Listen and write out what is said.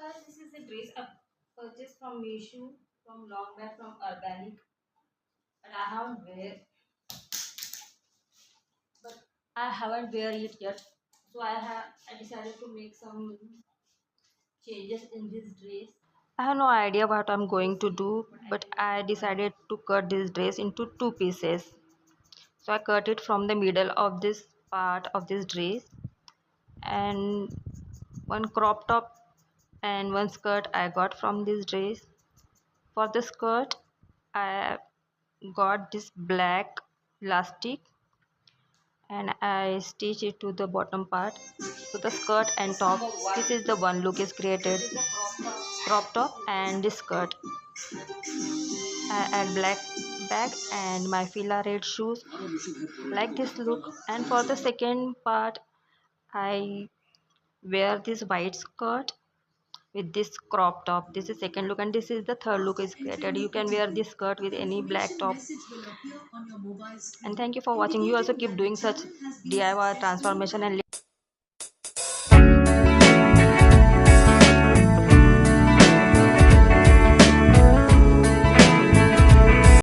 Guys, this is a dress I purchased from Meesho from long back from Organic, but I haven't wear it yet. So I decided to make some changes in this dress. I have no idea what I'm going to do, but I decided to cut this dress into two pieces. So I cut it from the middle of this part of this dress, and one crop top and one skirt I got from this dress. For the skirt, I got this black elastic and I stitch it to the bottom part. So the skirt and top, this is the one look is created. Crop top and this skirt. I add black bag and my fila red shoes like this look. And for the second part, I wear this white skirt with this crop top. This is second look and this is the third look is created. You can wear this skirt with any black top. And thank you for watching. You also keep doing such DIY transformation and